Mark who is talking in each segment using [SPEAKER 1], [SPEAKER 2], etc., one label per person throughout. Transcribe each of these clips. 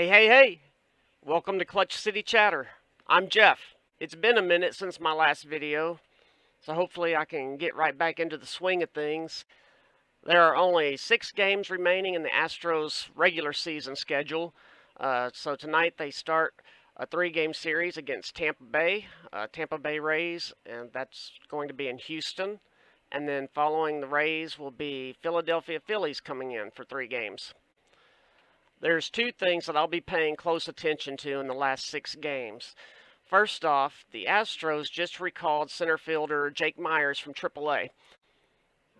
[SPEAKER 1] Hey, hey, hey! Welcome to Clutch City Chatter. I'm Jeff. It's been a minute since my last video, so hopefully I can get right back into the swing of things. There are only 6 games remaining in the Astros regular season schedule. So tonight they start a 3-game series against Tampa Bay Rays, and that's going to be in Houston. And then following the Rays will be Philadelphia Phillies coming in for 3 games. There's 2 things that I'll be paying close attention to in the last 6 games. First off, the Astros just recalled center fielder Jake Meyers from AAA.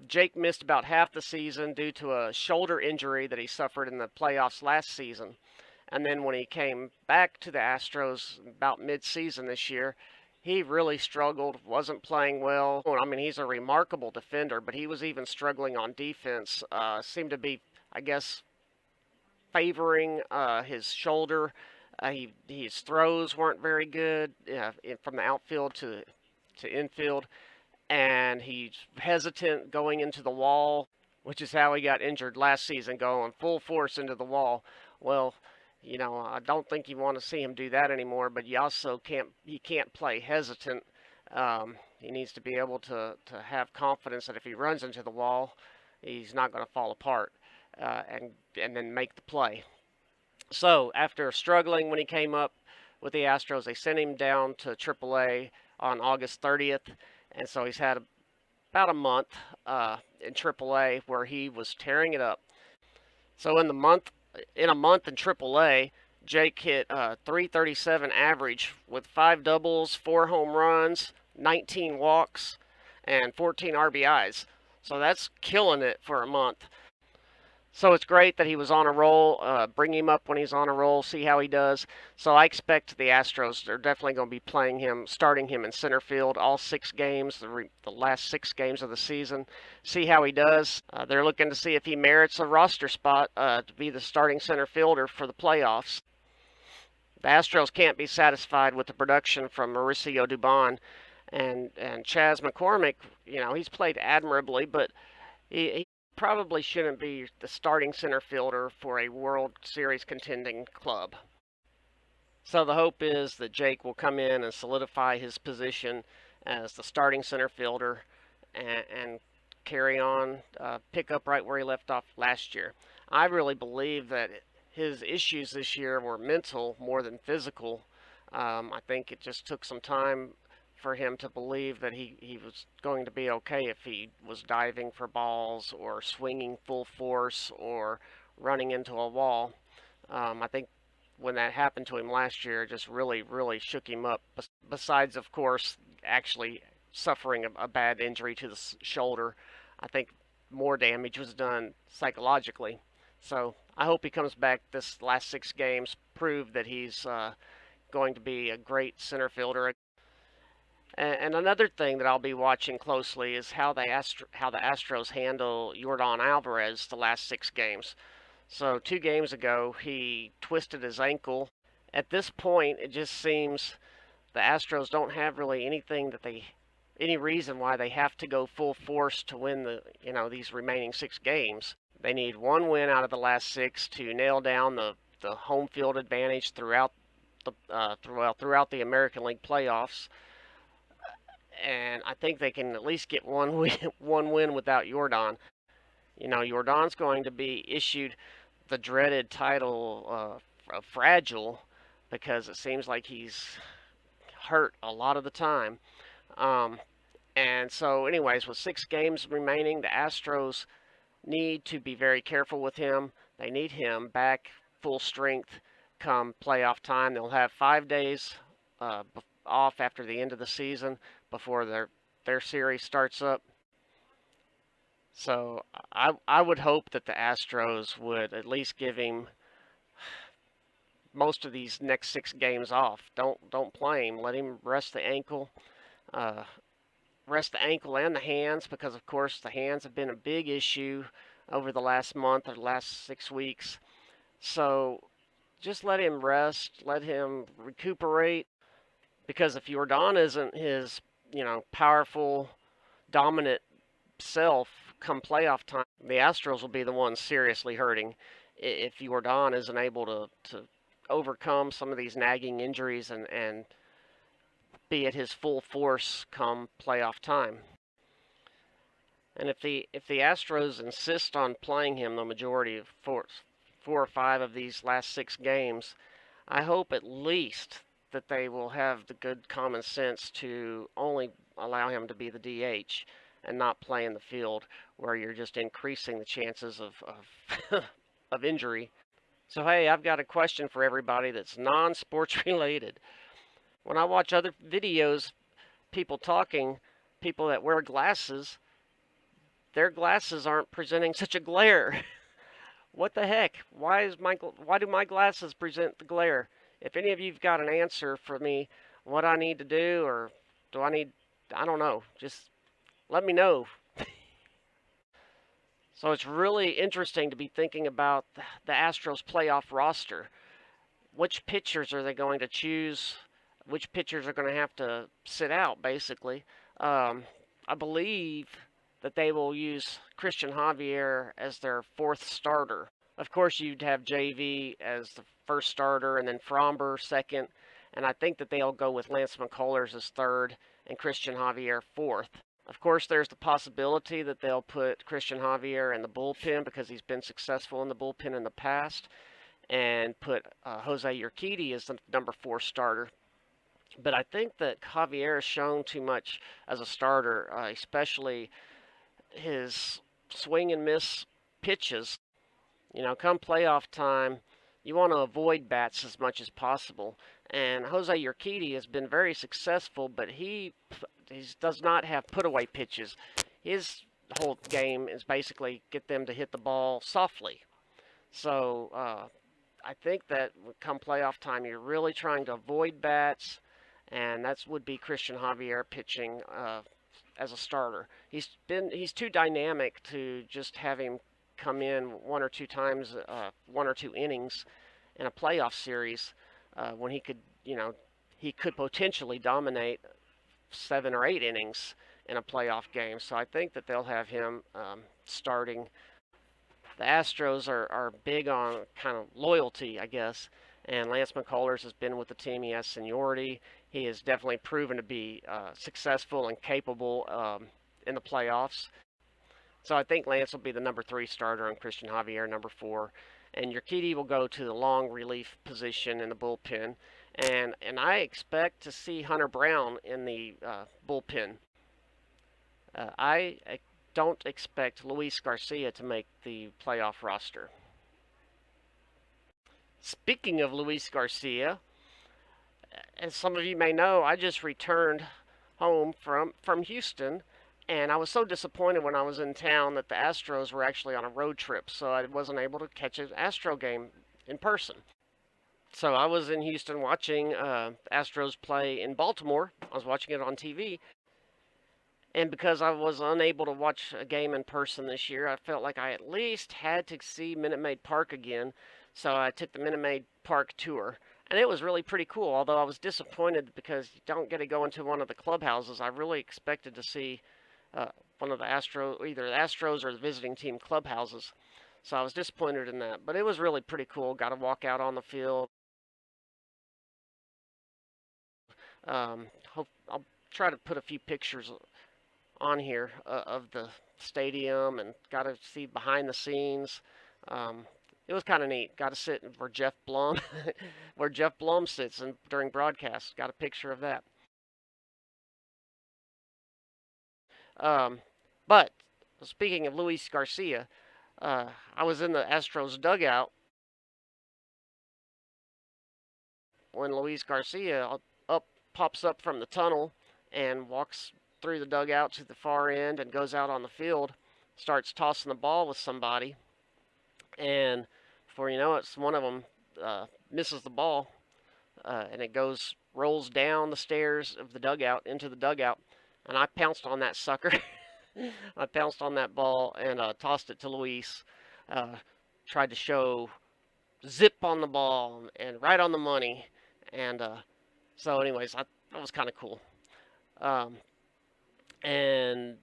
[SPEAKER 1] Jake missed about half the season due to a shoulder injury that he suffered in the playoffs last season. And then when he came back to the Astros about mid-season this year, he really struggled, wasn't playing well. I mean, he's a remarkable defender, but he was even struggling on defense. Seemed to be, I guess, favoring his shoulder. His throws weren't very good from the outfield to infield, and he's hesitant going into the wall, which is how he got injured last season, going full force into the wall. Well, I don't think you want to see him do that anymore, but you also can't play hesitant. He needs to be able to have confidence that if he runs into the wall, he's not going to fall apart. And then make the play. So after struggling when he came up with the Astros, they sent him down to AAA on August 30th, and so he's had about a month in AAA where he was tearing it up. So in a month in AAA, Jake hit 337 average with 5 doubles, 4 home runs, 19 walks, and 14 RBIs. So that's killing it for a month. So it's great that he was on a roll. Bring him up when he's on a roll, see how he does. So I expect the Astros are definitely going to be starting him in center field all 6 games, the last 6 games of the season. See how he does. They're looking to see if he merits a roster spot to be the starting center fielder for the playoffs. The Astros can't be satisfied with the production from Mauricio Dubon and Chas McCormick. He's played admirably, but he probably shouldn't be the starting center fielder for a World Series contending club. So the hope is that Jake will come in and solidify his position as the starting center fielder and carry on, pick up right where he left off last year. I really believe that his issues this year were mental more than physical. I think it just took some time for him to believe that he was going to be okay if he was diving for balls or swinging full force or running into a wall. I think when that happened to him last year, it just really, really shook him up. Besides, of course, actually suffering a bad injury to the shoulder, I think more damage was done psychologically. So I hope he comes back this last 6 games, prove that he's going to be a great center fielder. And another thing that I'll be watching closely is how the Astros handle Yordan Alvarez the last 6 games. So 2 games ago, he twisted his ankle. At this point, it just seems the Astros don't have really any reason why they have to go full force to win these remaining 6 games. They need 1 win out of the last 6 to nail down the home field advantage throughout the American League playoffs. And I think they can at least get one win without Yordan. Yordan's going to be issued the dreaded title of fragile because it seems like he's hurt a lot of the time. And so, anyways, with 6 games remaining, the Astros need to be very careful with him. They need him back full strength come playoff time. They'll have 5 days off after the end of the season before their series starts up. So I would hope that the Astros would at least give him most of these next 6 games off. Don't play him. Let him rest the ankle. Rest the ankle and the hands, because of course the hands have been a big issue over the last month or the last 6 weeks. So just let him rest, let him recuperate, because if Yordan isn't his powerful, dominant self come playoff time, the Astros will be the ones seriously hurting if Yordan isn't able to overcome some of these nagging injuries and be at his full force come playoff time. And if the Astros insist on playing him the majority of four or five of these last 6 games, I hope at least that they will have the good common sense to only allow him to be the DH and not play in the field, where you're just increasing the chances of of injury. So hey, I've got a question for everybody that's non-sports related. When I watch other videos, people talking, people that wear glasses, their glasses aren't presenting such a glare. What the heck? Why do my glasses present the glare? If any of you've got an answer for me, what I need to do, or do I don't know. Just let me know. So it's really interesting to be thinking about the Astros playoff roster. Which pitchers are they going to choose? Which pitchers are going to have to sit out, basically? I believe that they will use Christian Javier as their 4th starter. Of course, you'd have JV as the 1st starter, and then Fromber 2nd, and I think that they'll go with Lance McCullers as 3rd and Christian Javier 4th. Of course, there's the possibility that they'll put Christian Javier in the bullpen because he's been successful in the bullpen in the past, and put Jose Urquidy as the number 4 starter. But I think that Javier has shown too much as a starter, especially his swing and miss pitches. Come playoff time, you want to avoid bats as much as possible. And Jose Urquidy has been very successful, but he does not have put-away pitches. His whole game is basically get them to hit the ball softly. So I think that come playoff time, you're really trying to avoid bats, and that would be Christian Javier pitching as a starter. He's too dynamic to just have him come in 1 or 2 times, 1 or 2 innings in a playoff series, when he could potentially dominate 7 or 8 innings in a playoff game. So I think that they'll have him starting. The Astros are big on kind of loyalty, I guess, and Lance McCullers has been with the team. He has seniority. He has definitely proven to be successful and capable in the playoffs. So I think Lance will be the number 3 starter and Christian Javier number 4. And Urquidy will go to the long relief position in the bullpen. And I expect to see Hunter Brown in the bullpen. I don't expect Luis Garcia to make the playoff roster. Speaking of Luis Garcia, as some of you may know, I just returned home from Houston, and I was so disappointed when I was in town that the Astros were actually on a road trip, so I wasn't able to catch an Astro game in person. So I was in Houston watching the Astros play in Baltimore. I was watching it on TV. And because I was unable to watch a game in person this year, I felt like I at least had to see Minute Maid Park again. So I took the Minute Maid Park tour. And it was really pretty cool, although I was disappointed because you don't get to go into one of the clubhouses. I really expected to see one of the either the Astros or the visiting team clubhouses. So I was disappointed in that. But it was really pretty cool. Got to walk out on the field. I'll try to put a few pictures on here of the stadium, and got to see behind the scenes. It was kind of neat. Got to sit where Jeff Blum sits during broadcasts. Got a picture of that. But speaking of Luis Garcia, I was in the Astros dugout when Luis Garcia pops up from the tunnel and walks through the dugout to the far end and goes out on the field, starts tossing the ball with somebody, and before you know it, one of them misses the ball, and it rolls down the stairs of the dugout into the dugout, and I pounced on that sucker. I pounced on that ball and tossed it to Luis. Tried to show zip on the ball and right on the money, and so anyways, that was kind of cool. And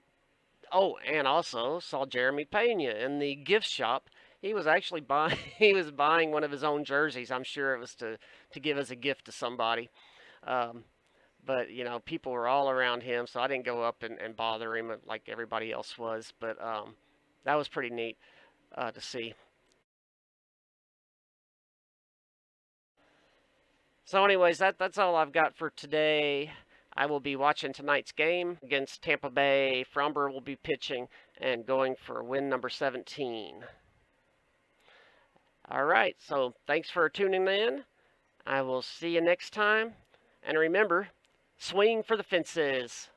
[SPEAKER 1] also saw Jeremy Pena in the gift shop. He was actually buying he was buying one of his own jerseys. I'm sure it was to give as a gift to somebody. Um, but people were all around him, so I didn't go up and bother him like everybody else was. But that was pretty neat to see. So, anyways, that's all I've got for today. I will be watching tonight's game against Tampa Bay. Fromber will be pitching and going for win number 17. All right, so thanks for tuning in. I will see you next time. And remember, swing for the fences.